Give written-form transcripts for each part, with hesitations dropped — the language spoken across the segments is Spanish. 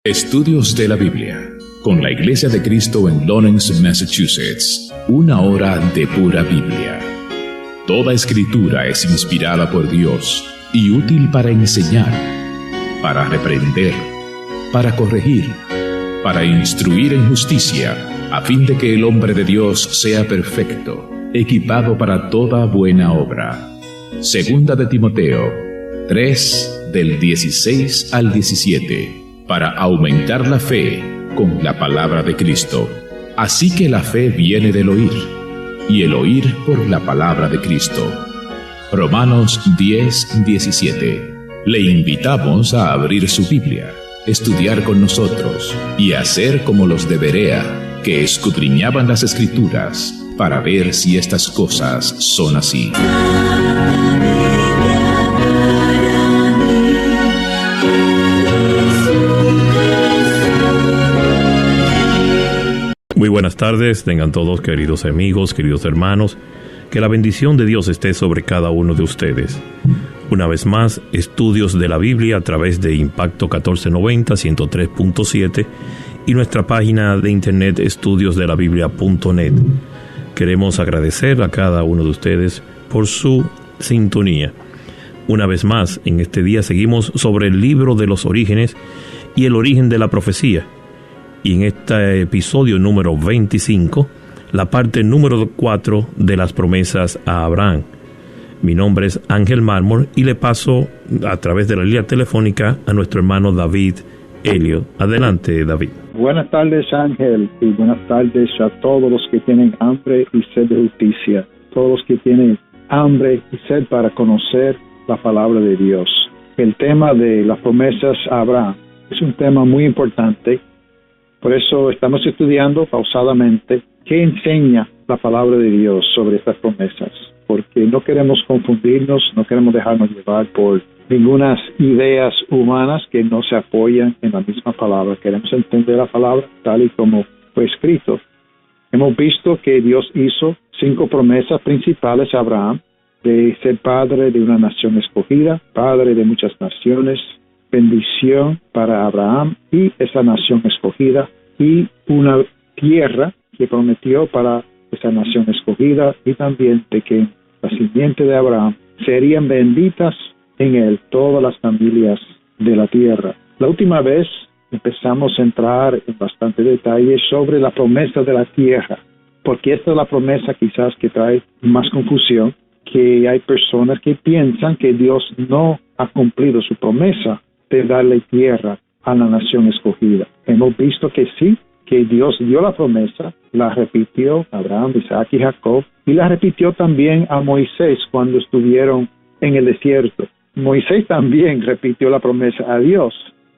Estudios de la Biblia, con la Iglesia de Cristo en Lawrence, Massachusetts. 1 hora de pura Biblia. Toda escritura es inspirada por Dios y útil para enseñar, para reprender, para corregir, para instruir en justicia, a fin de que el hombre de Dios sea perfecto, equipado para toda buena obra. Segunda de Timoteo 3, del 16 al 17. Para aumentar la fe con la palabra de Cristo. Así que la fe viene del oír, y el oír por la palabra de Cristo. Romanos 10, 17. Le invitamos a abrir su Biblia, estudiar con nosotros y hacer como los de Berea, que escudriñaban las Escrituras para ver si estas cosas son así. Muy buenas tardes, tengan todos, queridos amigos, queridos hermanos, que la bendición de Dios esté sobre cada uno de ustedes. Una vez más, estudios de la Biblia a través de Impacto 1490, 103.7 y nuestra página de internet estudiosdelabiblia.net. Queremos agradecer a cada uno de ustedes por su sintonía. Una vez más, en este día seguimos sobre el libro de los orígenes y el origen de la profecía. Y en este episodio número 25, la parte número 4 de las promesas a Abraham. Mi nombre es Ángel Mármol y le paso a través de la línea telefónica a nuestro hermano David Elliot. Adelante, David. Buenas tardes, Ángel, y buenas tardes a todos los que tienen hambre y sed de justicia, todos los que tienen hambre y sed para conocer la palabra de Dios. El tema de las promesas a Abraham es un tema muy importante. Por eso estamos estudiando pausadamente qué enseña la palabra de Dios sobre estas promesas, porque no queremos confundirnos, no queremos dejarnos llevar por ninguna ideas humanas que no se apoyan en la misma palabra. Queremos entender la palabra tal y como fue escrito. Hemos visto que Dios hizo 5 promesas principales a Abraham, de ser padre de una nación escogida, padre de muchas naciones, bendición para Abraham y esa nación escogida, y una tierra que prometió para esa nación escogida, y también de que la simiente de Abraham serían benditas en él todas las familias de la tierra. La última vez empezamos a entrar en bastante detalle sobre la promesa de la tierra, porque esta es la promesa quizás que trae más confusión, que hay personas que piensan que Dios no ha cumplido su promesa de darle tierra a la nación escogida. Hemos visto que sí, que Dios dio la promesa, la repitió a Abraham, Isaac y Jacob, y la repitió también a Moisés cuando estuvieron en el desierto. Moisés también repitió la promesa a Dios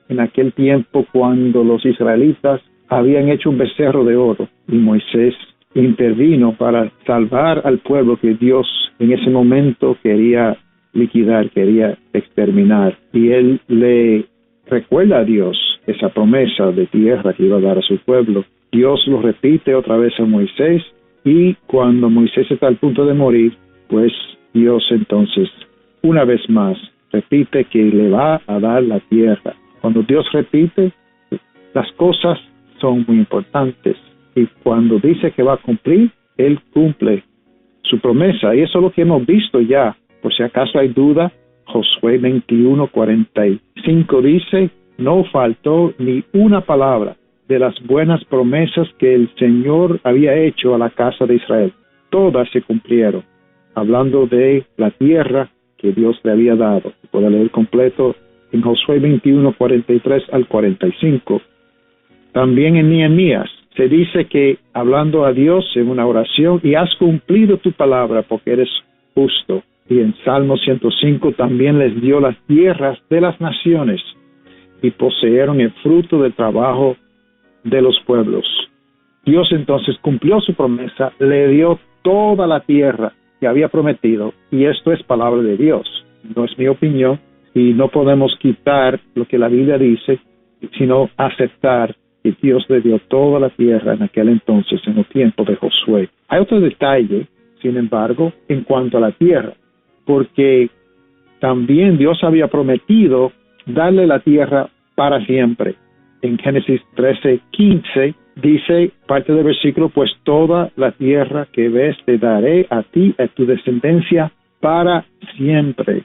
en aquel tiempo cuando los israelitas habían hecho un becerro de oro, y Moisés intervino para salvar al pueblo que Dios en ese momento quería liquidar, quería exterminar, y él le recuerda a Dios esa promesa de tierra que iba a dar a su pueblo. Dios lo repite otra vez a Moisés, y cuando Moisés está al punto de morir, pues Dios entonces una vez más repite que le va a dar la tierra. Cuando Dios repite, las cosas son muy importantes, y cuando dice que va a cumplir, Él cumple su promesa, y eso es lo que hemos visto ya. Por si acaso hay duda, Josué 21:45 dice: no faltó ni una palabra de las buenas promesas que el Señor había hecho a la casa de Israel. Todas se cumplieron, hablando de la tierra que Dios le había dado. Puede leer completo en Josué 21:43 al 45. También en Nehemías se dice que, hablando a Dios en una oración, y has cumplido tu palabra porque eres justo. Y en Salmo 105 también les dio las tierras de las naciones y poseyeron el fruto del trabajo de los pueblos. Dios entonces cumplió su promesa, le dio toda la tierra que había prometido, y esto es palabra de Dios. No es mi opinión, y no podemos quitar lo que la Biblia dice, sino aceptar que Dios le dio toda la tierra en aquel entonces, en el tiempo de Josué. Hay otro detalle, sin embargo, en cuanto a la tierra, porque también Dios había prometido darle la tierra para siempre. en Génesis 13:15, dice parte del versículo, pues toda la tierra que ves te daré a ti, a tu descendencia, para siempre.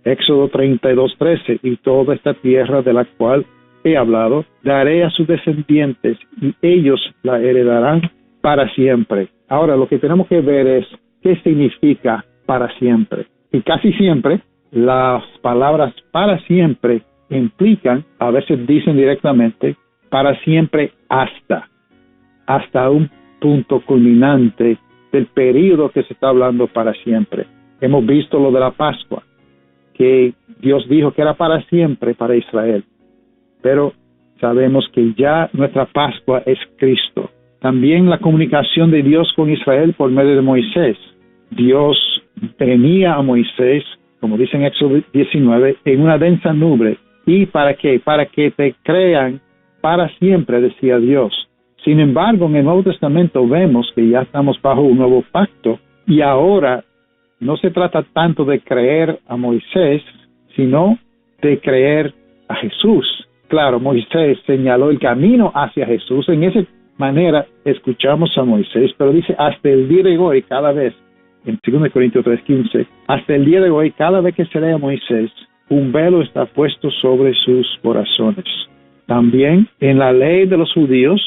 Éxodo 32:13, y toda esta tierra de la cual he hablado, daré a sus descendientes, y ellos la heredarán para siempre. Ahora, lo que tenemos que ver es qué significa para siempre. Y casi siempre, las palabras para siempre implican, a veces dicen directamente, para siempre hasta un punto culminante del periodo que se está hablando para siempre. Hemos visto lo de la Pascua, que Dios dijo que era para siempre para Israel, pero sabemos que ya nuestra Pascua es Cristo. También la comunicación de Dios con Israel por medio de Moisés. Dios venía a Moisés, como dice en Éxodo 19, en una densa nube. ¿Y para qué? Para que te crean para siempre, decía Dios. Sin embargo, en el Nuevo Testamento vemos que ya estamos bajo un nuevo pacto, y ahora no se trata tanto de creer a Moisés, sino de creer a Jesús. Claro, Moisés señaló el camino hacia Jesús. En esa manera escuchamos a Moisés, pero dice hasta el día de hoy, cada vez, en 2 Corintios 3:15, hasta el día de hoy, cada vez que se lee a Moisés, un velo está puesto sobre sus corazones. También en la ley de los judíos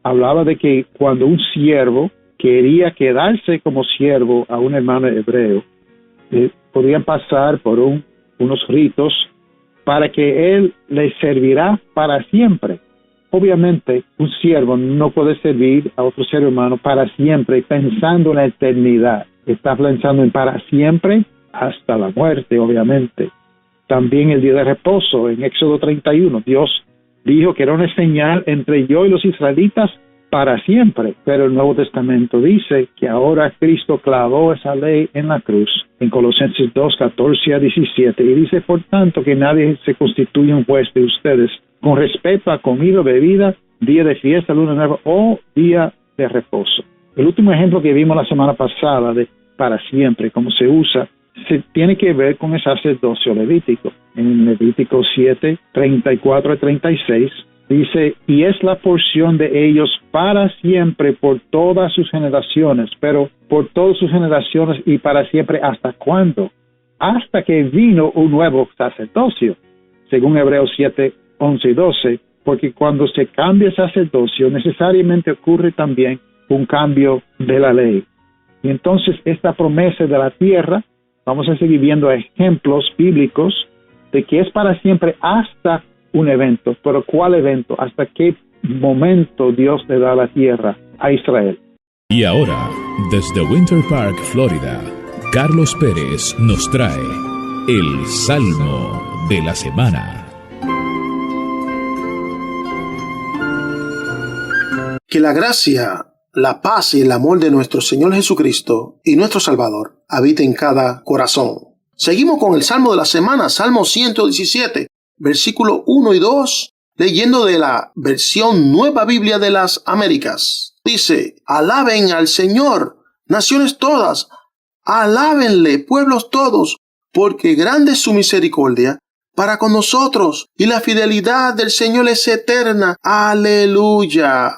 hablaba de que cuando un siervo quería quedarse como siervo a un hermano hebreo, podían pasar por unos ritos para que él le servirá para siempre. Obviamente, un siervo no puede servir a otro ser humano para siempre pensando en la eternidad. Está pensando en para siempre hasta la muerte, obviamente. También el día de reposo, en Éxodo 31, Dios dijo que era una señal entre yo y los israelitas para siempre, pero el Nuevo Testamento dice que ahora Cristo clavó esa ley en la cruz, en Colosenses 2:14-17, y dice, por tanto, que nadie se constituya un juez de ustedes con respecto a comida, bebida, día de fiesta, luna nueva o día de reposo. El último ejemplo que vimos la semana pasada de para siempre, cómo se usa, se tiene que ver con el sacerdocio levítico. En Levítico 7:34-36 dice, y es la porción de ellos para siempre por todas sus generaciones, pero por todas sus generaciones y para siempre, ¿hasta cuándo? Hasta que vino un nuevo sacerdocio, según Hebreos 7:11-12, porque cuando se cambia el sacerdocio, necesariamente ocurre también un cambio de la ley. Y entonces esta promesa de la tierra, vamos a seguir viendo ejemplos bíblicos de que es para siempre hasta un evento. Pero ¿cuál evento? ¿Hasta qué momento Dios le da la tierra a Israel? Y ahora, desde Winter Park, Florida, Carlos Pérez nos trae el Salmo de la Semana. Que la gracia, la paz y el amor de nuestro Señor Jesucristo y nuestro Salvador habite en cada corazón. Seguimos con el Salmo de la Semana, Salmo 117, versículo 1 y 2, leyendo de la versión Nueva Biblia de las Américas. Dice, alaben al Señor, naciones todas, alábenle, pueblos todos, porque grande es su misericordia para con nosotros, y la fidelidad del Señor es eterna. Aleluya.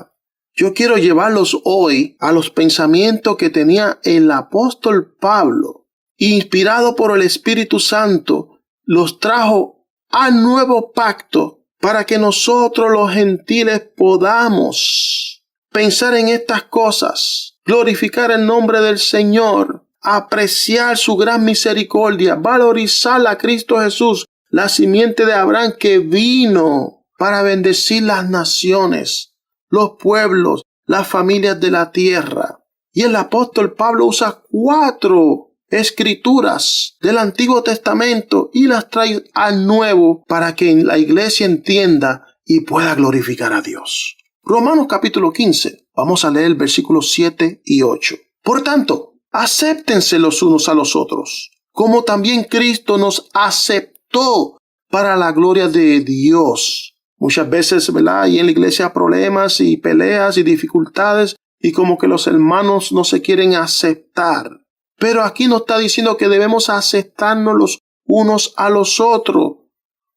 Yo quiero llevarlos hoy a los pensamientos que tenía el apóstol Pablo. Inspirado por el Espíritu Santo, los trajo al nuevo pacto para que nosotros los gentiles podamos pensar en estas cosas, glorificar el nombre del Señor, apreciar su gran misericordia, valorizar a Cristo Jesús, la simiente de Abraham que vino para bendecir las naciones, los pueblos, las familias de la tierra. Y el apóstol Pablo usa 4 escrituras del Antiguo Testamento y las trae al Nuevo para que la iglesia entienda y pueda glorificar a Dios. Romanos capítulo 15. Vamos a leer el versículo 7 y 8. Por tanto, acéptense los unos a los otros, como también Cristo nos aceptó para la gloria de Dios. Muchas veces, ¿verdad?, hay en la iglesia problemas y peleas y dificultades y como que los hermanos no se quieren aceptar. Pero aquí nos está diciendo que debemos aceptarnos los unos a los otros,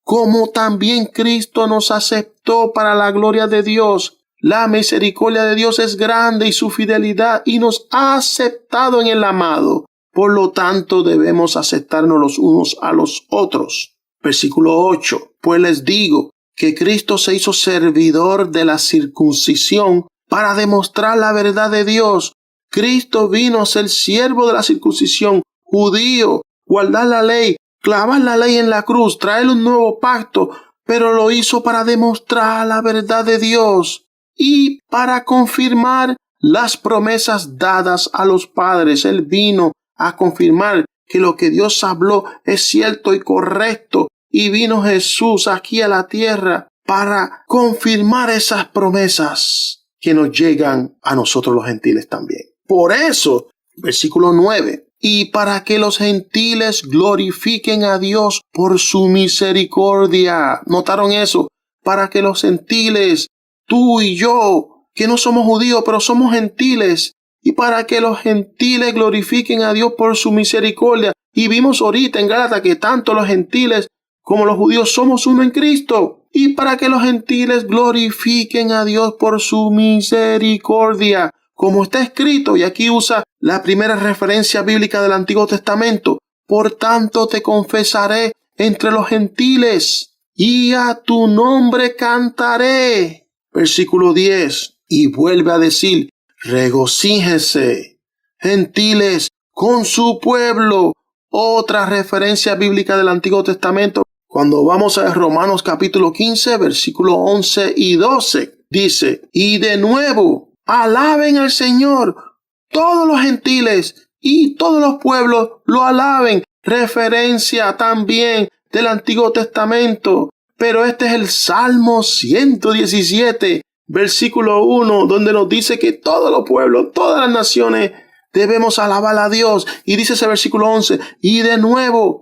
como también Cristo nos aceptó para la gloria de Dios. La misericordia de Dios es grande y su fidelidad, y nos ha aceptado en el amado. Por lo tanto, debemos aceptarnos los unos a los otros. Versículo 8. Pues les digo que Cristo se hizo servidor de la circuncisión para demostrar la verdad de Dios. Cristo vino a ser siervo de la circuncisión, judío, guardar la ley, clavar la ley en la cruz, traer un nuevo pacto, pero lo hizo para demostrar la verdad de Dios y para confirmar las promesas dadas a los padres. Él vino a confirmar que lo que Dios habló es cierto y correcto, y vino Jesús aquí a la tierra para confirmar esas promesas que nos llegan a nosotros los gentiles también. Por eso, versículo 9, y para que los gentiles glorifiquen a Dios por su misericordia. ¿Notaron eso? Para que los gentiles, tú y yo, que no somos judíos, pero somos gentiles, y para que los gentiles glorifiquen a Dios por su misericordia. Y vimos ahorita en Gálatas que tanto los gentiles como los judíos somos uno en Cristo. Y para que los gentiles glorifiquen a Dios por su misericordia. Como está escrito, y aquí usa la primera referencia bíblica del Antiguo Testamento: por tanto te confesaré entre los gentiles, y a tu nombre cantaré. Versículo 10, y vuelve a decir: regocíjese, gentiles, con su pueblo. Otra referencia bíblica del Antiguo Testamento, cuando vamos a Romanos capítulo 15, versículo 11 y 12, dice: y de nuevo, alaben al Señor, todos los gentiles y todos los pueblos lo alaben. Referencia también del Antiguo Testamento. Pero este es el Salmo 117, versículo 1, donde nos dice que todos los pueblos, todas las naciones, debemos alabar a Dios. Y dice ese versículo 11, y de nuevo,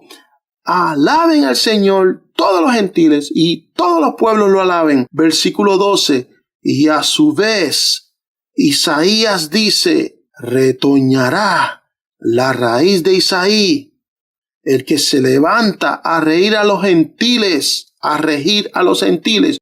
alaben al Señor, todos los gentiles y todos los pueblos lo alaben. Versículo 12, y a su vez, Isaías dice: retoñará la raíz de Isaí, el que se levanta a reír a los gentiles, a regir a los gentiles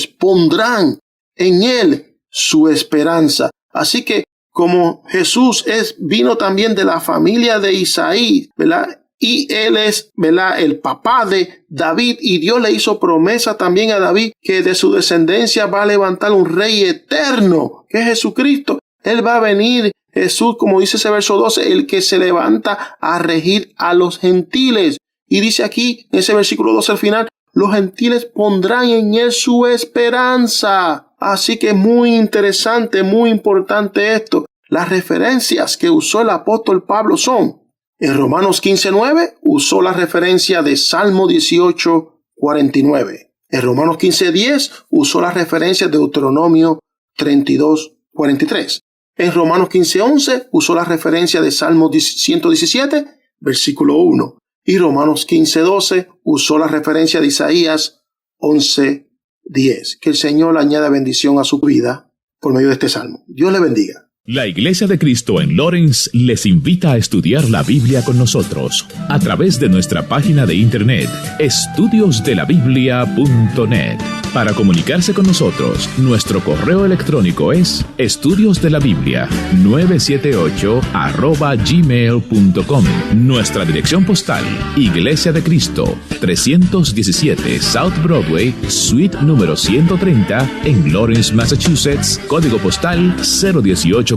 pondrán en él su esperanza. Así que como Jesús vino también de la familia de Isaí, ¿verdad? Y él es, ¿verdad?, el papá de David, y Dios le hizo promesa también a David que de su descendencia va a levantar un rey eterno, que es Jesucristo. Él va a venir, Jesús, como dice ese verso 12, el que se levanta a regir a los gentiles. Y dice aquí, en ese versículo 12 al final, los gentiles pondrán en él su esperanza. Así que muy interesante, muy importante esto. Las referencias que usó el apóstol Pablo son: en Romanos 15:9 usó la referencia de Salmo 18:49. En Romanos 15:10 usó la referencia de Deuteronomio 32:43. En Romanos 15:11 usó la referencia de Salmo 117, versículo 1. Y Romanos 15:12 usó la referencia de Isaías 11:10. Que el Señor añada bendición a su vida por medio de este salmo. Dios le bendiga. La Iglesia de Cristo en Lawrence les invita a estudiar la Biblia con nosotros a través de nuestra página de internet estudiosdelabiblia.net. Para comunicarse con nosotros, nuestro correo electrónico es estudiosdelabiblia978@gmail.com. Nuestra dirección postal: Iglesia de Cristo, 317 South Broadway, suite número 130, en Lawrence, Massachusetts, código postal 01843.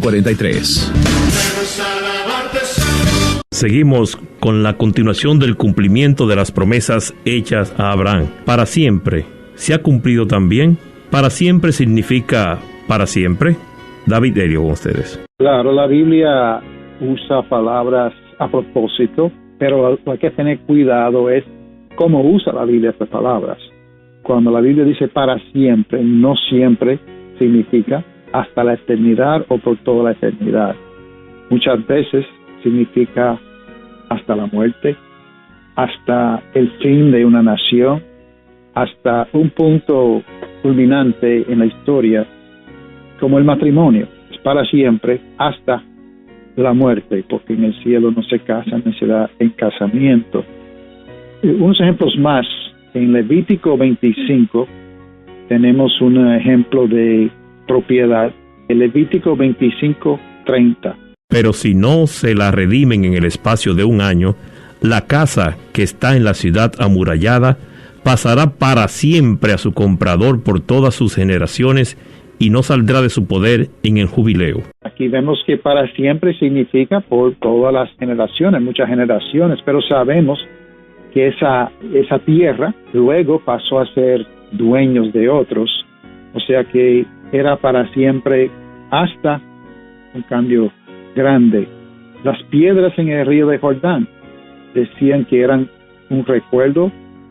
Seguimos con la continuación del cumplimiento de las promesas hechas a Abraham. Para siempre se ha cumplido también. Para siempre significa para siempre. David Helio, con ustedes. Claro, la Biblia usa palabras a propósito, pero lo que hay que tener cuidado es cómo usa la Biblia estas palabras. Cuando la Biblia dice para siempre, no siempre significa hasta la eternidad o por toda la eternidad. Muchas veces significa hasta la muerte, hasta el fin de una nación, hasta un punto culminante en la historia, como el matrimonio. Es para siempre hasta la muerte, porque en el cielo no se casan ni se da en casamiento. Unos ejemplos más En Levítico 25 tenemos un ejemplo de propiedad. En Levítico 25:30. Pero si no se la redimen en el espacio de un año, la casa que está en la ciudad amurallada pasará para siempre a su comprador por todas sus generaciones y no saldrá de su poder en el jubileo. Aquí vemos que para siempre significa por todas las generaciones, muchas generaciones, pero sabemos que esa tierra luego pasó a ser dueños de otros, o sea que era para siempre hasta un cambio grande. Las piedras en el río de Jordán decían que eran un recuerdo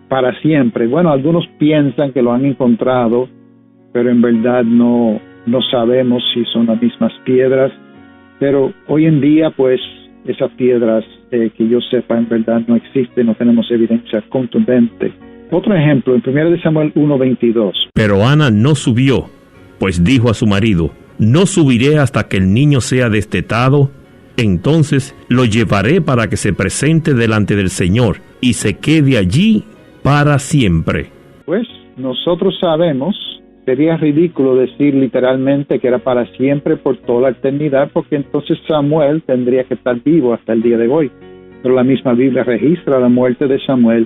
para siempre. Bueno, algunos piensan que lo han encontrado, pero en verdad no sabemos si son las mismas piedras. Pero hoy en día, pues, esas piedras, que yo sepa, en verdad no existen, no tenemos evidencia contundente. Otro ejemplo, en 1 Samuel 1:22. Pero Ana no subió, pues dijo a su marido: no subiré hasta que el niño sea destetado, entonces lo llevaré para que se presente delante del Señor y se quede allí para siempre. Pues nosotros sabemos, sería ridículo decir literalmente que era para siempre, por toda la eternidad, porque entonces Samuel tendría que estar vivo hasta el día de hoy. Pero la misma Biblia registra la muerte de Samuel.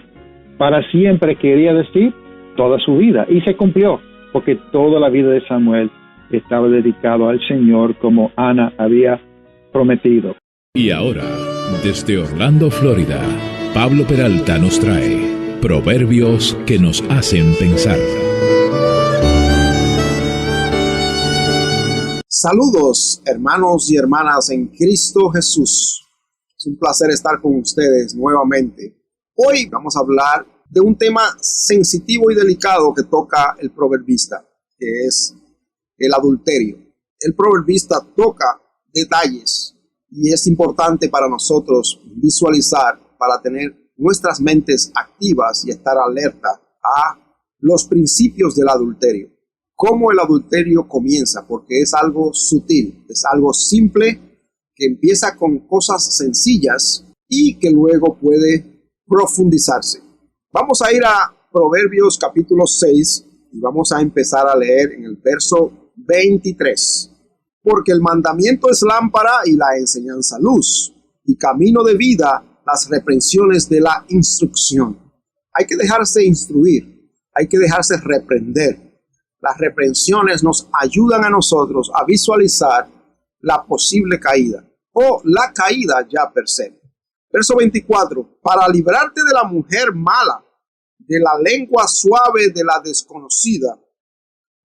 Para siempre quería decir toda su vida, y se cumplió, porque toda la vida de Samuel estaba dedicado al Señor, como Ana había prometido. Y ahora, desde Orlando, Florida, Pablo Peralta nos trae Proverbios que nos hacen pensar. Saludos, hermanos y hermanas en Cristo Jesús. Es un placer estar con ustedes nuevamente. Hoy vamos a hablar de un tema sensitivo y delicado que toca el proverbista, que es el adulterio. El proverbista toca detalles y es importante para nosotros visualizar, para tener nuestras mentes activas y estar alerta a los principios del adulterio. Cómo el adulterio comienza, porque es algo sutil, es algo simple que empieza con cosas sencillas y que luego puede profundizarse. Vamos a ir a Proverbios capítulo 6 y vamos a empezar a leer en el verso 23. Porque el mandamiento es lámpara y la enseñanza luz, y camino de vida las reprensiones de la instrucción. Hay que dejarse instruir, hay que dejarse reprender. Las reprensiones nos ayudan a nosotros a visualizar la posible caída o la caída ya per se. Verso 24. Para librarte de la mujer mala, de la lengua suave de la desconocida,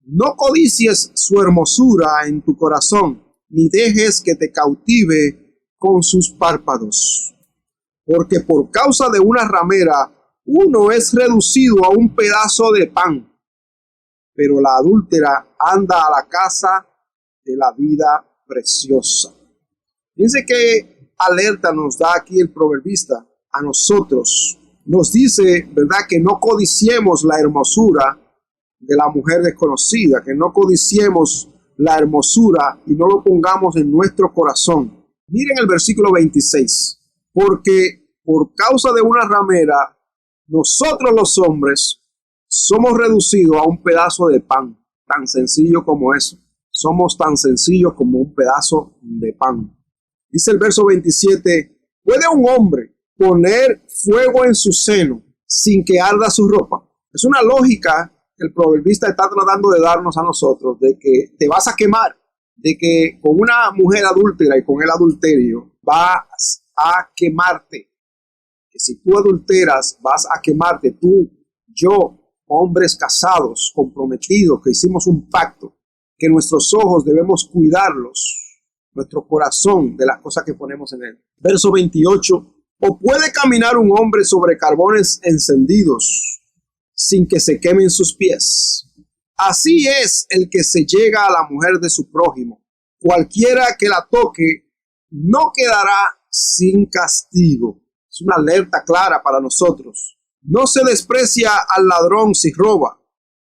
no codicies su hermosura en tu corazón, ni dejes que te cautive con sus párpados. Porque por causa de una ramera, uno es reducido a un pedazo de pan, pero la adúltera anda a la casa de la vida preciosa. Fíjense qué alerta nos da aquí el proverbista a nosotros. Nos dice, ¿verdad?, que no codiciemos la hermosura de la mujer desconocida, que no codiciemos la hermosura y no lo pongamos en nuestro corazón. Miren el versículo 26. Porque por causa de una ramera, nosotros los hombres somos reducidos a un pedazo de pan, tan sencillo como eso. Somos tan sencillos como un pedazo de pan. Dice el verso 27, ¿puede un hombre poner fuego en su seno sin que arda su ropa? Es una lógica que el proverbista está tratando de darnos a nosotros, de que te vas a quemar, de que con una mujer adúltera y con el adulterio vas a quemarte. Que si tú adulteras vas a quemarte, tú, yo, hombres casados, comprometidos, que hicimos un pacto, que nuestros ojos debemos cuidarlos, nuestro corazón de las cosas que ponemos en él. Verso 28, ¿o puede caminar un hombre sobre carbones encendidos sin que se quemen sus pies? Así es el que se llega a la mujer de su prójimo. Cualquiera que la toque no quedará sin castigo. Es una alerta clara para nosotros. No se desprecia al ladrón si roba,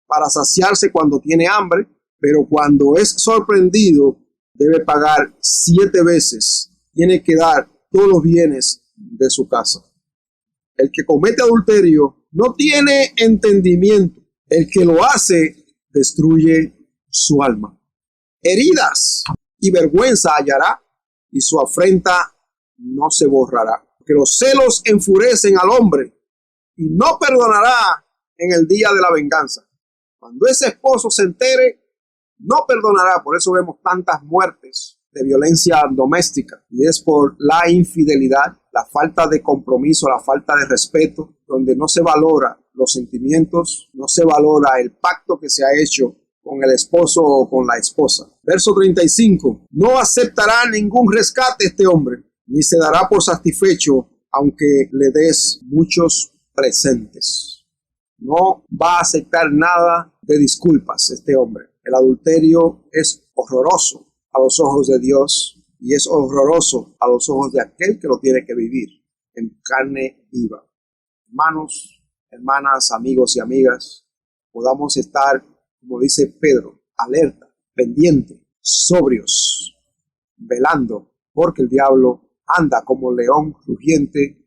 para saciarse cuando tiene hambre, pero cuando es sorprendido debe pagar 7 veces. Tiene que dar todos los bienes de su casa. El que comete adulterio no tiene entendimiento. El que lo hace destruye su alma. Heridas y vergüenza hallará, y su afrenta no se borrará. Que los celos enfurecen al hombre, y no perdonará en el día de la venganza. Cuando ese esposo se entere, no perdonará. Por eso vemos tantas muertes de violencia doméstica, y es por la infidelidad, la falta de compromiso, la falta de respeto, donde no se valora los sentimientos, no se valora el pacto que se ha hecho con el esposo o con la esposa. Verso 35. No aceptará ningún rescate este hombre, ni se dará por satisfecho aunque le des muchos presentes. No va a aceptar nada de disculpas este hombre. El adulterio es horroroso a los ojos de Dios y es horroroso a los ojos de aquel que lo tiene que vivir en carne viva. Hermanos, hermanas, amigos y amigas, podamos estar, como dice Pedro, alerta, pendiente, sobrios, velando, porque el diablo anda como león rugiente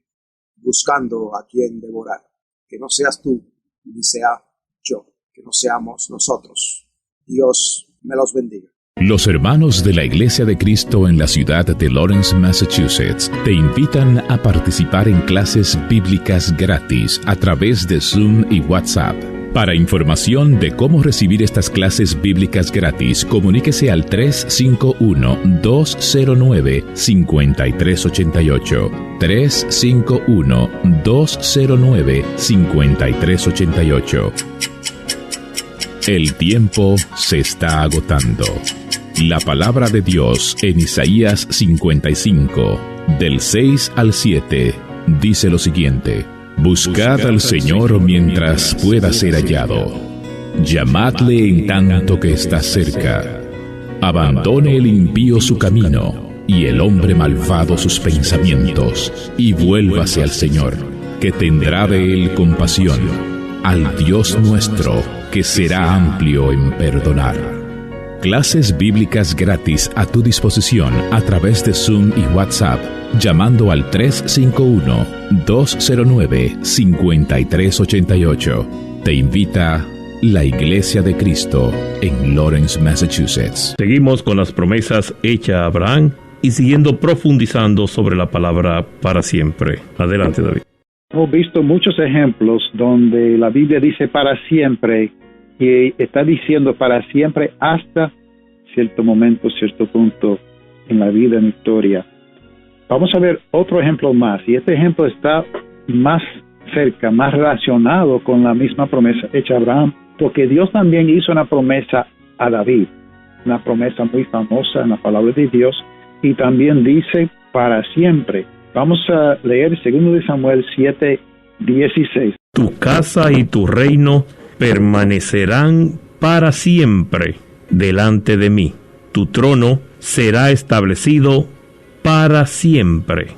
buscando a quien devorar. Que no seas tú, ni sea yo, que no seamos nosotros. Dios me los bendiga. Los hermanos de la Iglesia de Cristo en la ciudad de Lawrence, Massachusetts, te invitan a participar en clases bíblicas gratis a través de Zoom y WhatsApp. Para información de cómo recibir estas clases bíblicas gratis, comuníquese al 351-209-5388. 351-209-5388. El tiempo se está agotando. La palabra de Dios en Isaías 55, del 6 al 7, dice lo siguiente: Buscad al Señor mientras pueda ser hallado. Llamadle en tanto que está cerca. Abandone el impío su camino, y el hombre malvado sus pensamientos, y vuélvase al Señor, que tendrá de él compasión, al Dios nuestro, que será amplio en perdonar. Clases bíblicas gratis a tu disposición a través de Zoom y WhatsApp, llamando al 351-209-5388. Te invita la Iglesia de Cristo en Lawrence, Massachusetts. Seguimos con las promesas hechas a Abraham y siguiendo profundizando sobre la palabra para siempre. Adelante, David. Hemos visto muchos ejemplos donde la Biblia dice para siempre, y está diciendo para siempre hasta cierto momento, cierto punto en la vida, en la historia. Vamos a ver otro ejemplo más, y este ejemplo está más cerca, más relacionado con la misma promesa hecha a Abraham, porque Dios también hizo una promesa a David, una promesa muy famosa en la palabra de Dios, y también dice para siempre. Vamos a leer 2 Samuel 7:16. Tu casa y tu reino permanecerán para siempre delante de mí. Tu trono será establecido para siempre.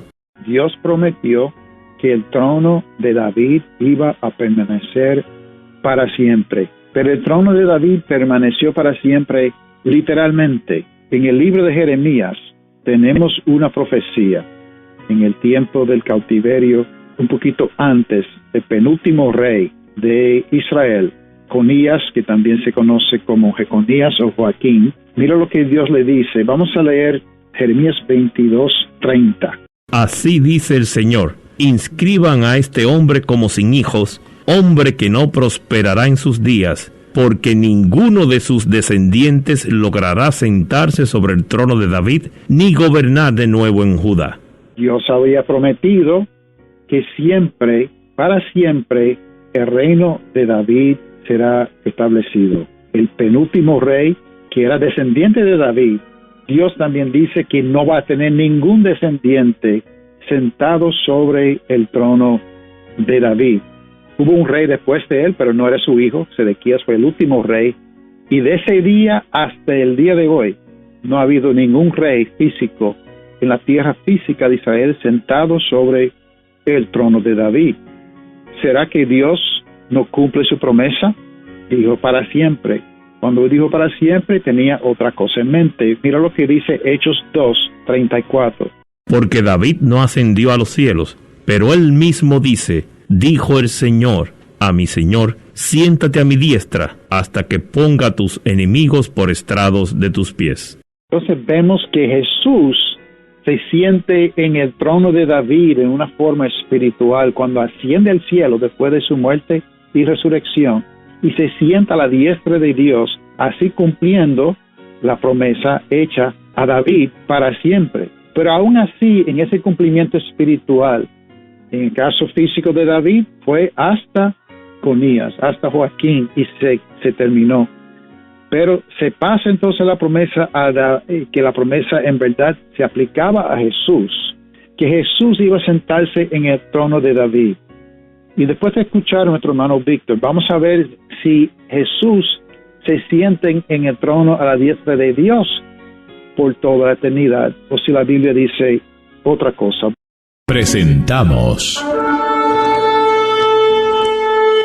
Dios prometió que el trono de David iba a permanecer para siempre. Pero el trono de David permaneció para siempre literalmente. En el libro de Jeremías tenemos una profecía. En el tiempo del cautiverio, un poquito antes, el penúltimo rey de Israel, Conías, que también se conoce como Jeconías o Joaquín. Mira lo que Dios le dice. Vamos a leer Jeremías 22:30. Así dice el Señor: inscriban a este hombre como sin hijos, hombre que no prosperará en sus días, porque ninguno de sus descendientes logrará sentarse sobre el trono de David, ni gobernar de nuevo en Judá. Dios había prometido que siempre, para siempre, el reino de David será establecido. El penúltimo rey, que era descendiente de David, Dios también dice que no va a tener ningún descendiente sentado sobre el trono de David. Hubo un rey después de él, pero no era su hijo. Sedequías fue el último rey. Y de ese día hasta el día de hoy, no ha habido ningún rey físico en la tierra física de Israel sentado sobre el trono de David. ¿Será que Dios no cumple su promesa? Dijo para siempre. Cuando dijo para siempre, tenía otra cosa en mente. Mira lo que dice Hechos 2:34. Porque David no ascendió a los cielos, pero él mismo dice: dijo el Señor, a mi Señor: siéntate a mi diestra hasta que ponga a tus enemigos por estrados de tus pies. Entonces vemos que Jesús se siente en el trono de David en una forma espiritual cuando asciende al cielo después de su muerte y resurrección, y se sienta a la diestra de Dios, así cumpliendo la promesa hecha a David para siempre. Pero aún así, en ese cumplimiento espiritual, en el caso físico de David, fue hasta Conías, hasta Joaquín, y se terminó. Pero se pasa entonces la promesa que la promesa en verdad se aplicaba a Jesús, que Jesús iba a sentarse en el trono de David. Y después de escuchar a nuestro hermano Víctor, vamos a ver si Jesús se siente en el trono a la diestra de Dios por toda la eternidad, o si la Biblia dice otra cosa. Presentamos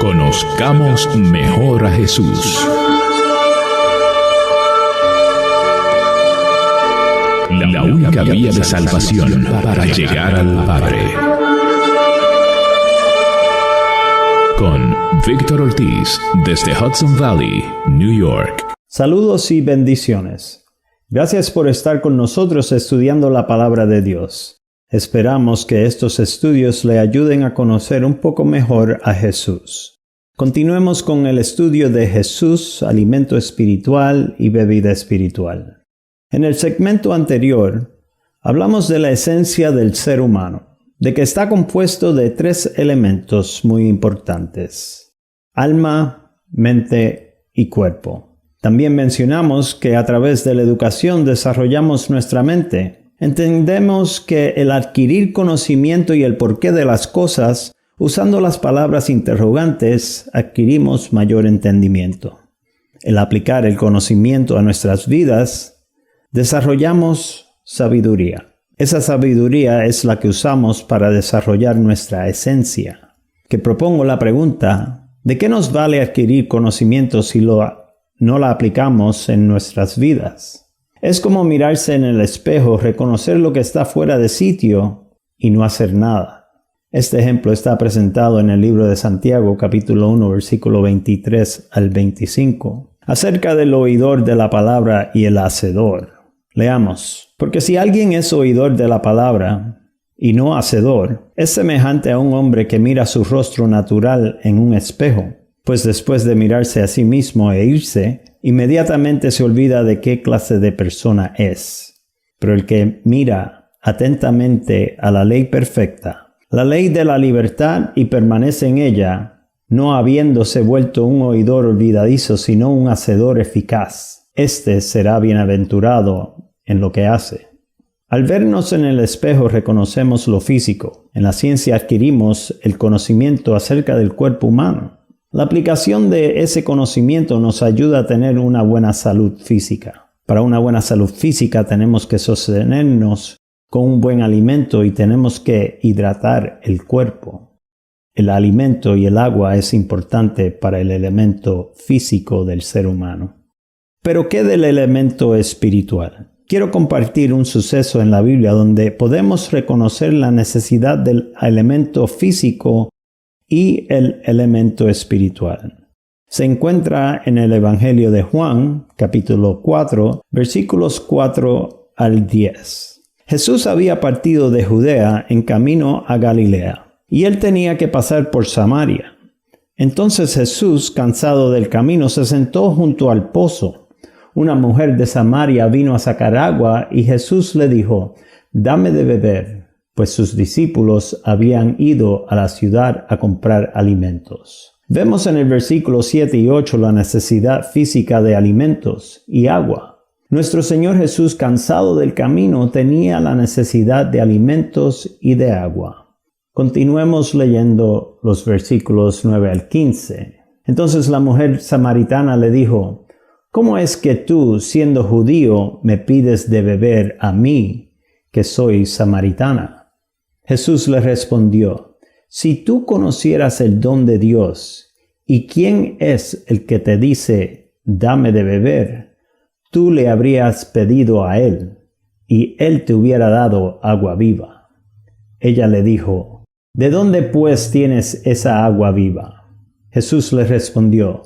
Conozcamos mejor a Jesús. La única vía de salvación para llegar al Padre. Con Víctor Ortiz, desde Hudson Valley, New York. Saludos y bendiciones. Gracias por estar con nosotros estudiando la palabra de Dios. Esperamos que estos estudios le ayuden a conocer un poco mejor a Jesús. Continuemos con el estudio de Jesús, alimento espiritual y bebida espiritual. En el segmento anterior, hablamos de la esencia del ser humano, de que está compuesto de 3 elementos muy importantes: alma, mente y cuerpo. También mencionamos que a través de la educación desarrollamos nuestra mente. Entendemos que el adquirir conocimiento y el porqué de las cosas, usando las palabras interrogantes, adquirimos mayor entendimiento. El aplicar el conocimiento a nuestras vidas, desarrollamos sabiduría. Esa sabiduría es la que usamos para desarrollar nuestra esencia. Que propongo la pregunta: ¿de qué nos vale adquirir conocimiento si no la aplicamos en nuestras vidas? Es como mirarse en el espejo, reconocer lo que está fuera de sitio y no hacer nada. Este ejemplo está presentado en el libro de Santiago, capítulo 1, versículo 23 al 25, acerca del oidor de la palabra y el hacedor. Leamos: porque si alguien es oidor de la palabra y no hacedor, es semejante a un hombre que mira su rostro natural en un espejo, pues después de mirarse a sí mismo e irse, inmediatamente se olvida de qué clase de persona es. Pero el que mira atentamente a la ley perfecta, la ley de la libertad, y permanece en ella, no habiéndose vuelto un oidor olvidadizo, sino un hacedor eficaz, éste será bienaventurado en lo que hace. Al vernos en el espejo reconocemos lo físico. En la ciencia adquirimos el conocimiento acerca del cuerpo humano. La aplicación de ese conocimiento nos ayuda a tener una buena salud física. Para una buena salud física tenemos que sostenernos con un buen alimento y tenemos que hidratar el cuerpo. El alimento y el agua es importante para el elemento físico del ser humano. Pero ¿qué del elemento espiritual? Quiero compartir un suceso en la Biblia donde podemos reconocer la necesidad del elemento físico y el elemento espiritual. Se encuentra en el Evangelio de Juan, capítulo 4, versículos 4 al 10. Jesús había partido de Judea en camino a Galilea, y él tenía que pasar por Samaria. Entonces Jesús, cansado del camino, se sentó junto al pozo. Una mujer de Samaria vino a sacar agua, y Jesús le dijo: «Dame de beber», pues sus discípulos habían ido a la ciudad a comprar alimentos. Vemos en el versículo 7 y 8 la necesidad física de alimentos y agua. Nuestro Señor Jesús, cansado del camino, tenía la necesidad de alimentos y de agua. Continuemos leyendo los versículos 9 al 15. Entonces la mujer samaritana le dijo: «¿Cómo es que tú, siendo judío, me pides de beber a mí, que soy samaritana?» Jesús le respondió: «Si tú conocieras el don de Dios, y quién es el que te dice, dame de beber, tú le habrías pedido a él, y él te hubiera dado agua viva». Ella le dijo: «¿De dónde pues tienes esa agua viva?» Jesús le respondió: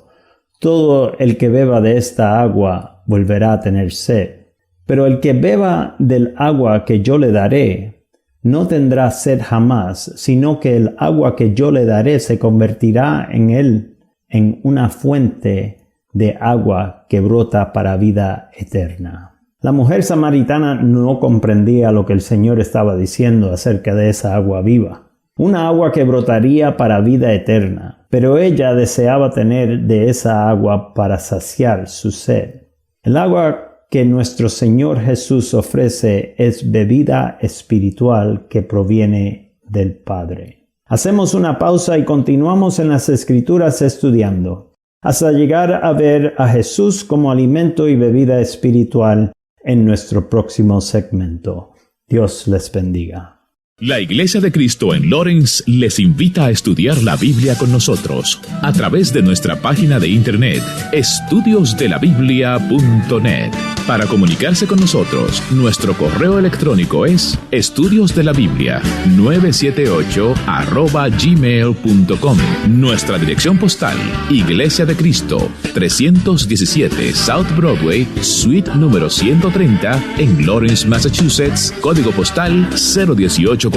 todo el que beba de esta agua volverá a tener sed, pero el que beba del agua que yo le daré no tendrá sed jamás, sino que el agua que yo le daré se convertirá en él en una fuente de agua que brota para vida eterna. La mujer samaritana no comprendía lo que el Señor estaba diciendo acerca de esa agua viva, una agua que brotaría para vida eterna, pero ella deseaba tener de esa agua para saciar su sed. El agua que nuestro Señor Jesús ofrece es bebida espiritual que proviene del Padre. Hacemos una pausa y continuamos en las Escrituras estudiando, hasta llegar a ver a Jesús como alimento y bebida espiritual en nuestro próximo segmento. Dios les bendiga. La Iglesia de Cristo en Lawrence les invita a estudiar la Biblia con nosotros a través de nuestra página de internet estudiosdelabiblia.net. Para comunicarse con nosotros, nuestro correo electrónico es estudiosdelabiblia978@gmail.com. Nuestra dirección postal: Iglesia de Cristo, 317 South Broadway, suite número 130 en Lawrence, Massachusetts, código postal 01843.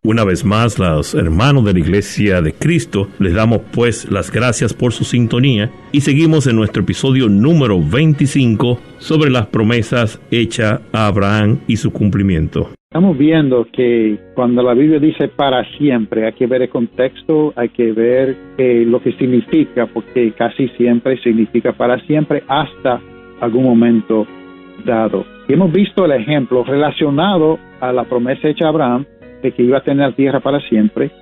Una vez más, los hermanos de la Iglesia de Cristo, les damos pues las gracias por su sintonía y seguimos en nuestro episodio número 25 sobre las promesas hechas a Abraham y su cumplimiento. Estamos viendo que cuando la Biblia dice para siempre, hay que ver el contexto, hay que ver lo que significa, porque casi siempre significa para siempre hasta algún momento dado. Y hemos visto el ejemplo relacionado a la promesa hecha a Abraham de que iba a tener la tierra para siempre,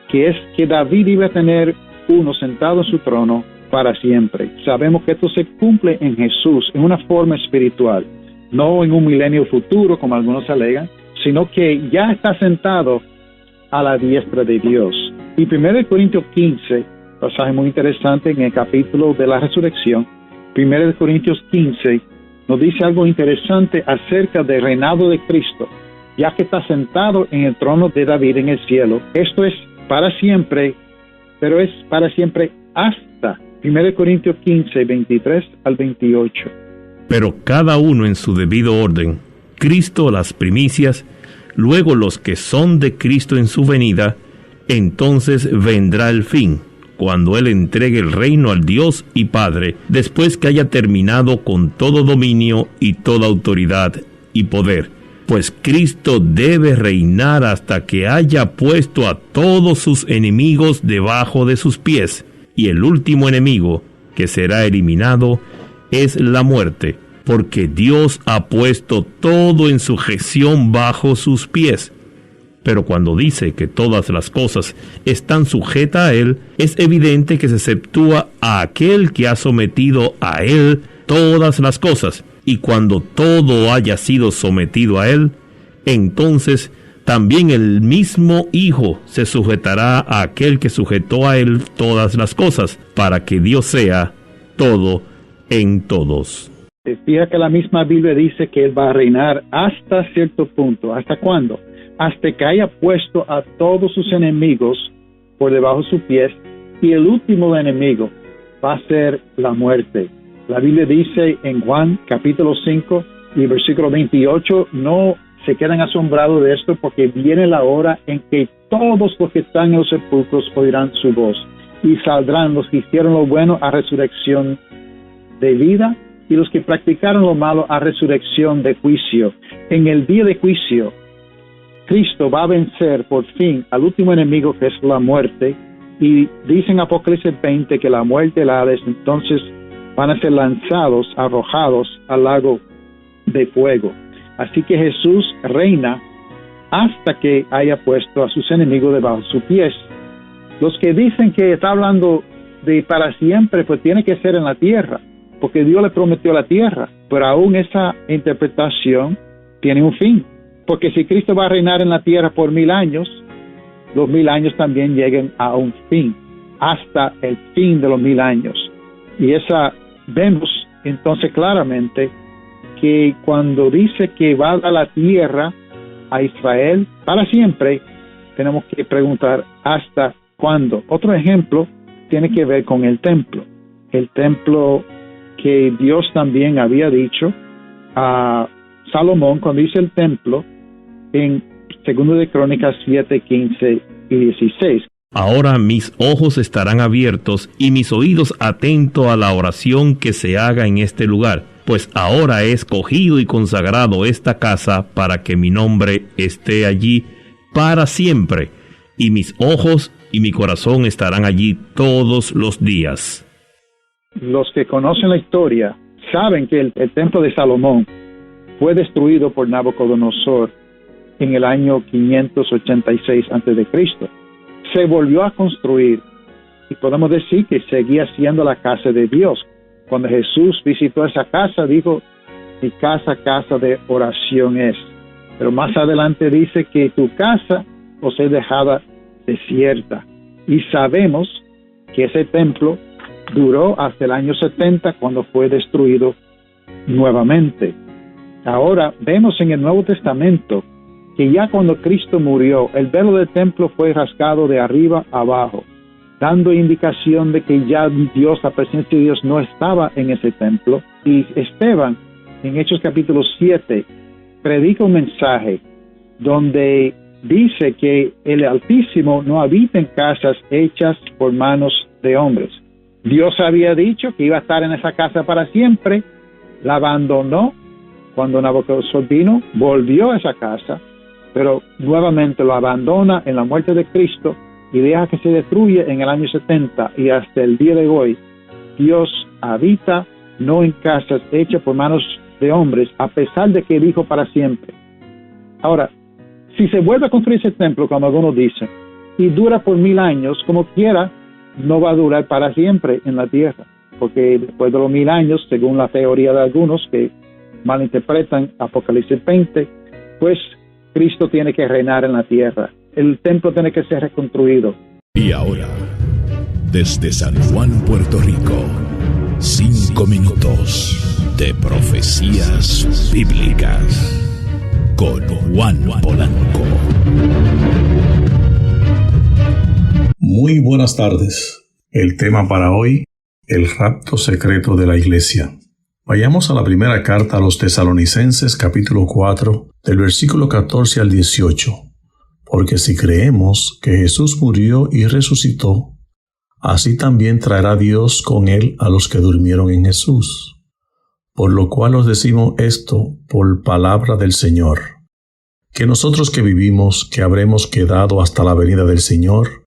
que es que David iba a tener uno sentado en su trono para siempre. Sabemos que esto se cumple en Jesús en una forma espiritual, no en un milenio futuro como algunos alegan, sino que ya está sentado a la diestra de Dios. Y 1 Corintios 15, pasaje muy interesante en el capítulo de la resurrección, 1 Corintios 15 nos dice algo interesante acerca del reinado de Cristo, ya que está sentado en el trono de David en el cielo. Esto es para siempre, pero es para siempre hasta 1 Corintios 15, 23 al 28. Pero cada uno en su debido orden, Cristo las primicias, luego los que son de Cristo en su venida, entonces vendrá el fin, cuando Él entregue el reino al Dios y Padre, después que haya terminado con todo dominio y toda autoridad y poder. Pues Cristo debe reinar hasta que haya puesto a todos sus enemigos debajo de sus pies, y el último enemigo que será eliminado es la muerte, porque Dios ha puesto todo en sujeción bajo sus pies. Pero cuando dice que todas las cosas están sujetas a Él, es evidente que se exceptúa a aquel que ha sometido a Él todas las cosas. Y cuando todo haya sido sometido a Él, entonces también el mismo Hijo se sujetará a aquel que sujetó a Él todas las cosas, para que Dios sea todo en todos. Fíjate que la misma Biblia dice que Él va a reinar hasta cierto punto. ¿Hasta cuándo? Hasta que haya puesto a todos sus enemigos por debajo de sus pies, y el último enemigo va a ser la muerte. La Biblia dice en Juan capítulo 5 y versículo 28, no se quedan asombrados de esto, porque viene la hora en que todos los que están en los sepulcros oirán su voz, y saldrán los que hicieron lo bueno a resurrección de vida, y los que practicaron lo malo a resurrección de juicio. En el día de juicio, Cristo va a vencer por fin al último enemigo, que es la muerte, y dice en Apocalipsis 20 que la muerte y la Hades entonces van a ser lanzados, arrojados al lago de fuego. Así que Jesús reina hasta que haya puesto a sus enemigos debajo de sus pies. Los que dicen que está hablando de para siempre, pues tiene que ser en la tierra, porque Dios le prometió la tierra, pero aún esa interpretación tiene un fin, porque si Cristo va a reinar en la tierra por 1000 años, los 1000 años también lleguen a un fin, hasta el fin de los 1000 años. Y vemos entonces claramente que cuando dice que va a dar la tierra a Israel para siempre, tenemos que preguntar ¿hasta cuándo? Otro ejemplo tiene que ver con el templo. El templo que Dios también había dicho a Salomón cuando hizo el templo en 2 de Crónicas 7, 15 y 16. Ahora mis ojos estarán abiertos y mis oídos atentos a la oración que se haga en este lugar, pues ahora he escogido y consagrado esta casa para que mi nombre esté allí para siempre, y mis ojos y mi corazón estarán allí todos los días. Los que conocen la historia saben que el templo de Salomón fue destruido por Nabucodonosor en el año 586 a.C. Se volvió a construir y podemos decir que seguía siendo la casa de Dios. Cuando Jesús visitó esa casa, dijo, mi casa, casa de oración es. Pero más adelante dice que tu casa os he dejada desierta. Y sabemos que ese templo duró hasta el año 70 cuando fue destruido nuevamente. Ahora vemos en el Nuevo Testamento que ya cuando Cristo murió, el velo del templo fue rasgado de arriba a abajo, dando indicación de que ya Dios, la presencia de Dios no estaba en ese templo. Y Esteban, en Hechos capítulo 7, predica un mensaje donde dice que el Altísimo no habita en casas hechas por manos de hombres. Dios había dicho que iba a estar en esa casa para siempre, la abandonó cuando Nabucodonosor vino, volvió a esa casa, pero nuevamente lo abandona en la muerte de Cristo y deja que se destruya en el año 70, y hasta el día de hoy Dios habita no en casas hechas por manos de hombres, a pesar de que dijo para siempre. Ahora, si se vuelve a construir ese templo, como algunos dicen, y dura por 1000 años, como quiera, no va a durar para siempre en la tierra, porque después de los 1000 años, según la teoría de algunos que malinterpretan Apocalipsis 20, pues Cristo tiene que reinar en la tierra. El templo tiene que ser reconstruido. Y ahora, desde San Juan, Puerto Rico, 5 minutos de profecías bíblicas con Juan Polanco. Muy buenas tardes. El tema para hoy, el rapto secreto de la iglesia. Vayamos a la primera carta a los Tesalonicenses, capítulo 4, del versículo 14 al 18. Porque si creemos que Jesús murió y resucitó, así también traerá Dios con él a los que durmieron en Jesús. Por lo cual os decimos esto por palabra del Señor, que nosotros que vivimos, que habremos quedado hasta la venida del Señor,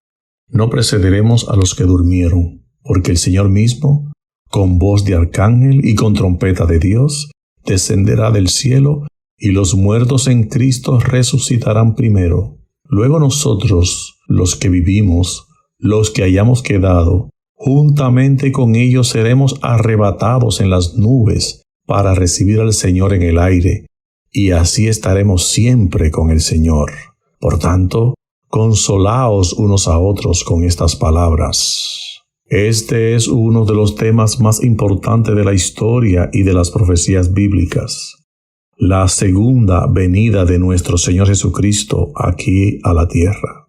no precederemos a los que durmieron, porque el Señor mismo, con voz de arcángel y con trompeta de Dios, descenderá del cielo, y los muertos en Cristo resucitarán primero. Luego nosotros, los que vivimos, los que hayamos quedado, juntamente con ellos seremos arrebatados en las nubes para recibir al Señor en el aire, y así estaremos siempre con el Señor. Por tanto, consolaos unos a otros con estas palabras. Este es uno de los temas más importantes de la historia y de las profecías bíblicas. La segunda venida de nuestro Señor Jesucristo aquí a la tierra.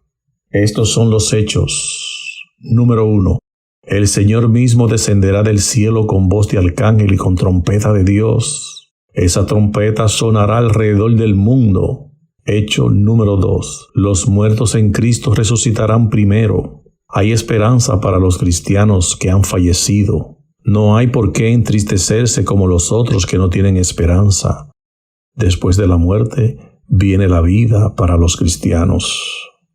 Estos son los hechos. Número 1. El Señor mismo descenderá del cielo con voz de arcángel y con trompeta de Dios. Esa trompeta sonará alrededor del mundo. Hecho número 2. Los muertos en Cristo resucitarán primero. Hay esperanza para los cristianos que han fallecido. No hay por qué entristecerse como los otros que no tienen esperanza. Después de la muerte viene la vida para los cristianos.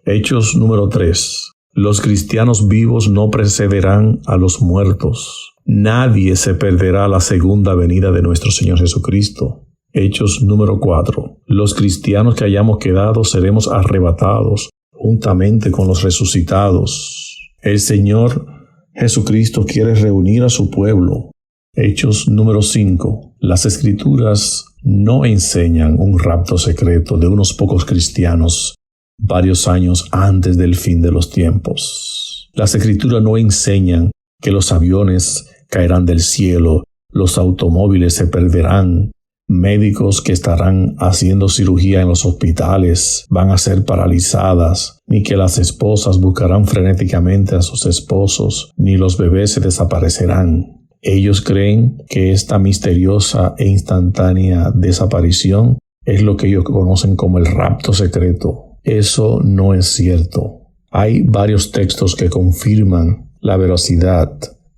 Hechos número 3. Los cristianos vivos no precederán a los muertos. Nadie se perderá la segunda venida de nuestro Señor Jesucristo. Hechos número 4. Los cristianos que hayamos quedado seremos arrebatados juntamente con los resucitados. El Señor Jesucristo quiere reunir a su pueblo. Hechos número 5. Las Escrituras no enseñan un rapto secreto de unos pocos cristianos varios años antes del fin de los tiempos. Las Escrituras no enseñan que los aviones caerán del cielo, los automóviles se perderán, médicos que estarán haciendo cirugía en los hospitales van a ser paralizadas, ni que las esposas buscarán frenéticamente a sus esposos, ni los bebés se desaparecerán. Ellos creen que esta misteriosa e instantánea desaparición es lo que ellos conocen como el rapto secreto. Eso no es cierto. Hay varios textos que confirman la veracidad.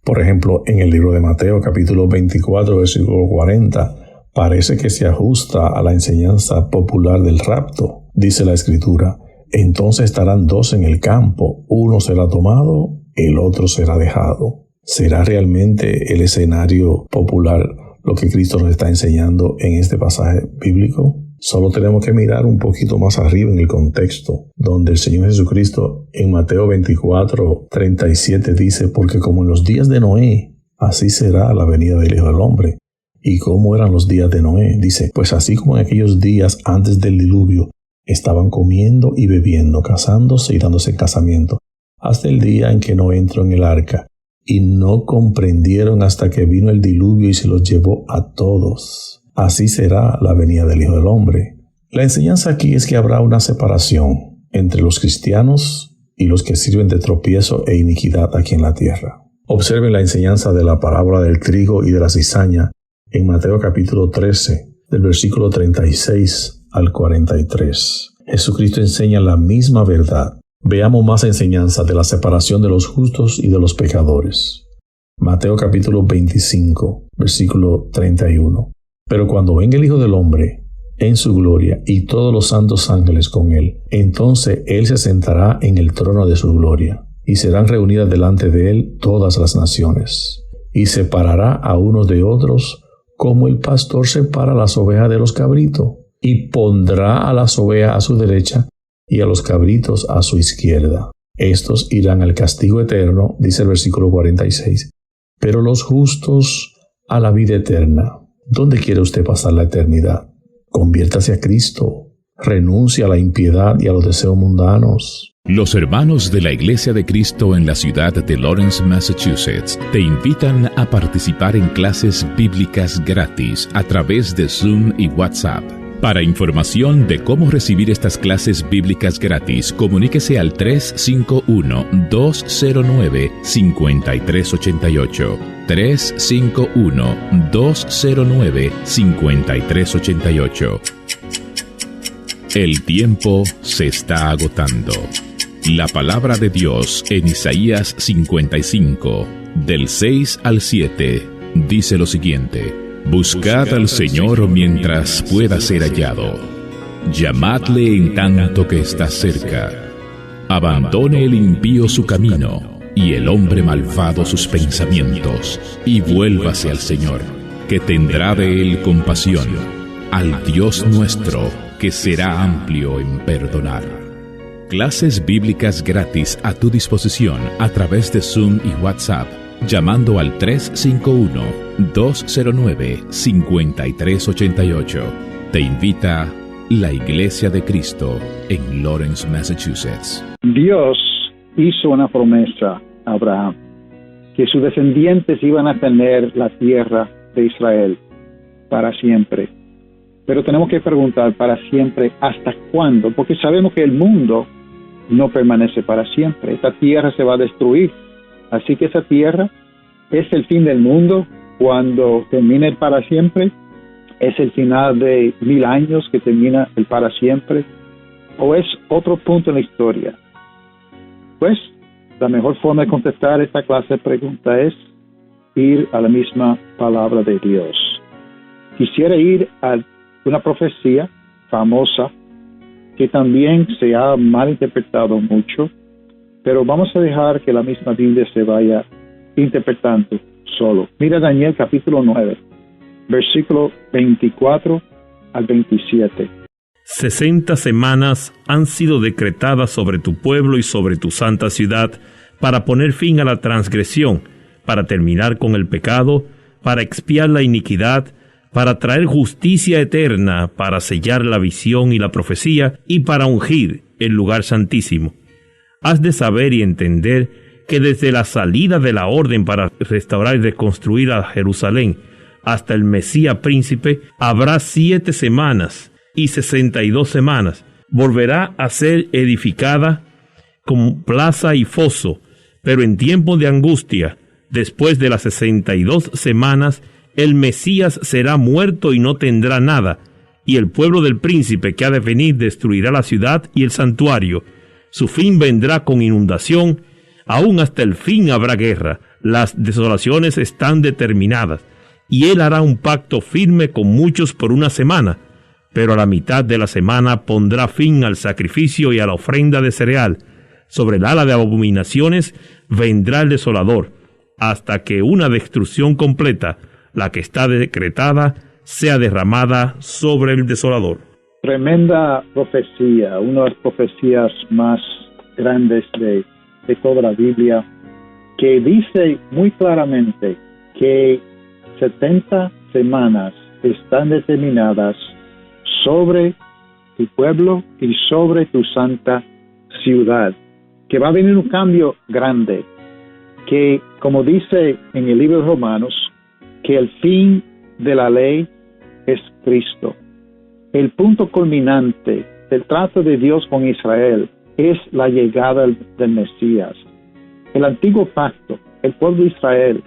Por ejemplo, en el libro de Mateo, capítulo 24, versículo 40, parece que se ajusta a la enseñanza popular del rapto. Dice la Escritura: entonces estarán dos en el campo, uno será tomado, el otro será dejado. ¿Será realmente el escenario popular lo que Cristo nos está enseñando en este pasaje bíblico? Solo tenemos que mirar un poquito más arriba en el contexto, donde el Señor Jesucristo en Mateo 24, 37 dice: porque como en los días de Noé, así será la venida del Hijo del Hombre. ¿Y cómo eran los días de Noé? Dice: pues así como en aquellos días antes del diluvio, estaban comiendo y bebiendo, casándose y dándose en casamiento, hasta el día en que Noé entró en el arca, y no comprendieron hasta que vino el diluvio y se los llevó a todos. Así será la venida del Hijo del Hombre. La enseñanza aquí es que habrá una separación entre los cristianos y los que sirven de tropiezo e iniquidad aquí en la tierra. Observen la enseñanza de la parábola del trigo y de la cizaña en Mateo capítulo 13, del versículo 36 al 43. Jesucristo enseña la misma verdad. Veamos más enseñanza de la separación de los justos y de los pecadores. Mateo capítulo 25, versículo 31. Pero cuando venga el Hijo del Hombre en su gloria y todos los santos ángeles con él, entonces él se sentará en el trono de su gloria, y serán reunidas delante de él todas las naciones, y separará a unos de otros, como el pastor separa las ovejas de los cabritos, y pondrá a las ovejas a su derecha y a los cabritos a su izquierda. Estos irán al castigo eterno, dice el versículo 46, pero los justos a la vida eterna. ¿Dónde quiere usted pasar la eternidad? Conviértase a Cristo. Renuncie a la impiedad y a los deseos mundanos. Los hermanos de la Iglesia de Cristo en la ciudad de Lawrence, Massachusetts, te invitan a participar en clases bíblicas gratis a través de Zoom y WhatsApp. Para información de cómo recibir estas clases bíblicas gratis, comuníquese al 351-209-5388. 351-209-5388. El tiempo se está agotando. La palabra de Dios en Isaías 55, del 6 al 7, dice lo siguiente: buscad al Señor mientras pueda ser hallado. Llamadle en tanto que está cerca. Abandone el impío su camino y el hombre malvado sus pensamientos, y vuélvase al Señor, que tendrá de él compasión, al Dios nuestro, que será amplio en perdonar. Clases bíblicas gratis a tu disposición a través de Zoom y WhatsApp, llamando al 351-209-5388. Te invita la Iglesia de Cristo en Lawrence, Massachusetts. Dios hizo una promesa a Abraham, que sus descendientes iban a tener la tierra de Israel para siempre. Pero tenemos que preguntar, ¿para siempre hasta cuándo? Porque sabemos que el mundo no permanece para siempre. Esta tierra se va a destruir. Así que esa tierra es el fin del mundo cuando termine el para siempre. ¿Es el final de 1000 años que termina el para siempre? ¿O es otro punto en la historia? Pues la mejor forma de contestar esta clase de preguntas es ir a la misma palabra de Dios. Quisiera ir a una profecía famosa que también se ha malinterpretado mucho, pero vamos a dejar que la misma Biblia se vaya interpretando solo. Mira Daniel capítulo 9, versículo 24 al 27. 60 semanas han sido decretadas sobre tu pueblo y sobre tu santa ciudad para poner fin a la transgresión, para terminar con el pecado, para expiar la iniquidad, para traer justicia eterna, para sellar la visión y la profecía, y para ungir el lugar santísimo. Has de saber y entender que desde la salida de la orden para restaurar y reconstruir a Jerusalén, hasta el Mesías príncipe, habrá 7 semanas y 62 semanas. Volverá a ser edificada con plaza y foso, pero en tiempo de angustia, después de las 62 semanas, el Mesías será muerto y no tendrá nada, y el pueblo del príncipe que ha de venir destruirá la ciudad y el santuario. Su fin vendrá con inundación, aún hasta el fin habrá guerra. Las desolaciones están determinadas, y él hará un pacto firme con muchos por una semana, pero a la mitad de la semana pondrá fin al sacrificio y a la ofrenda de cereal. Sobre el ala de abominaciones vendrá el desolador, hasta que una destrucción completa, la que está decretada, sea derramada sobre el desolador. Tremenda profecía, una de las profecías más grandes de toda la Biblia, que dice muy claramente que 70 semanas están determinadas sobre tu pueblo y sobre tu santa ciudad, que va a venir un cambio grande, que como dice en el libro de Romanos, que el fin de la ley es Cristo. El punto culminante del trato de Dios con Israel es la llegada del Mesías. El antiguo pacto, el pueblo de Israel,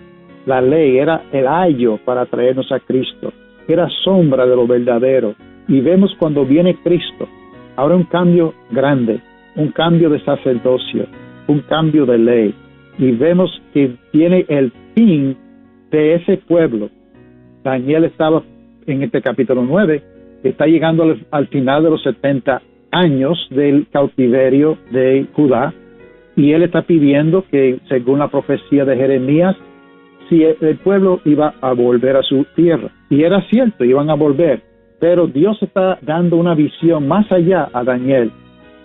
la ley era el ayo para traernos a Cristo, era sombra de lo verdadero. Y vemos cuando viene Cristo, ahora un cambio grande, un cambio de sacerdocio, un cambio de ley. Y vemos que viene el fin de ese pueblo. Daniel estaba en este capítulo 9, está llegando al final de los 70 años del cautiverio de Judá, y él está pidiendo que, según la profecía de Jeremías, si el pueblo iba a volver a su tierra. Y era cierto, iban a volver. Pero Dios está dando una visión más allá a Daniel,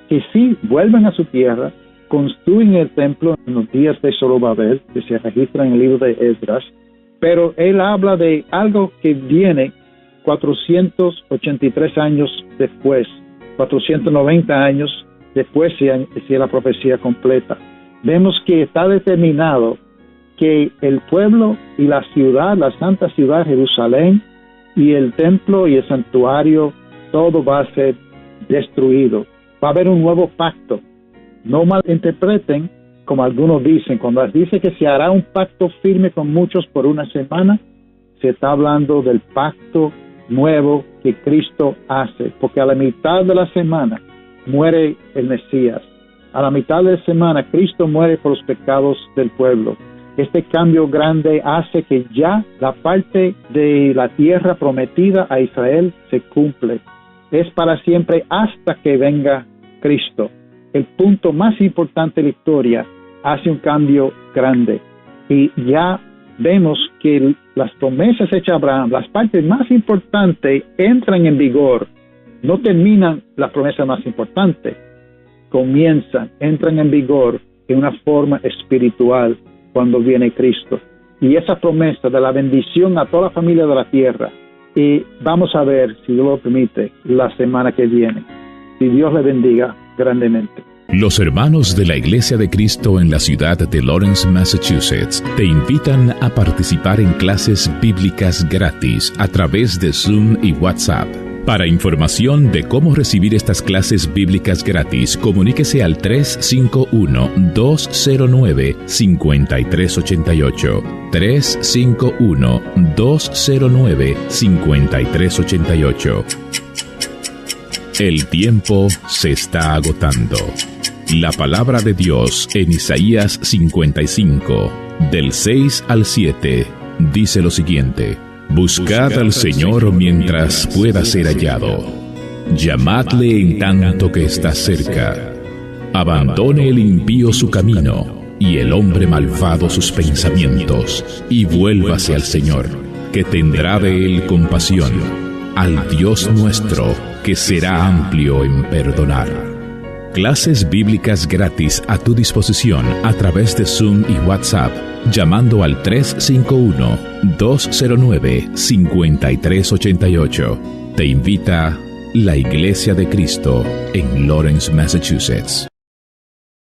que sí vuelven a su tierra, construyen el templo en los días de Zorobabel, que se registra en el libro de Esdras, pero él habla de algo que viene 483 años después, 490 años después, si es la profecía completa. Vemos que está determinado que el pueblo y la ciudad, la santa ciudad Jerusalén, y el templo y el santuario, todo va a ser destruido. Va a haber un nuevo pacto. No malinterpreten, como algunos dicen, cuando dice que se hará un pacto firme con muchos por una semana, se está hablando del pacto nuevo que Cristo hace, porque a la mitad de la semana muere el Mesías. A la mitad de la semana Cristo muere por los pecados del pueblo. Este cambio grande hace que ya la parte de la tierra prometida a Israel se cumple. Es para siempre hasta que venga Cristo. El punto más importante de la historia hace un cambio grande. Y ya vemos que las promesas hechas a Abraham, las partes más importantes, entran en vigor. No terminan las promesas más importantes. Comienzan, entran en vigor en una forma espiritual cuando viene Cristo. Y esa promesa de la bendición a toda la familia de la tierra, y vamos a ver, si Dios lo permite, la semana que viene. Si Dios le bendiga grandemente. Los hermanos de la Iglesia de Cristo en la ciudad de Lawrence, Massachusetts, te invitan a participar en clases bíblicas gratis a través de Zoom y WhatsApp. Para información de cómo recibir estas clases bíblicas gratis, comuníquese al 351-209-5388. 351-209-5388. El tiempo se está agotando. La palabra de Dios en Isaías 55, del 6 al 7, dice lo siguiente: Buscad al Señor mientras pueda ser hallado. Llamadle en tanto que está cerca. Abandone el impío su camino, y el hombre malvado sus pensamientos, y vuélvase al Señor, que tendrá de él compasión, al Dios nuestro, que será amplio en perdonar. Clases bíblicas gratis a tu disposición a través de Zoom y WhatsApp, llamando al 351-209-5388. Te invita la Iglesia de Cristo en Lawrence, Massachusetts.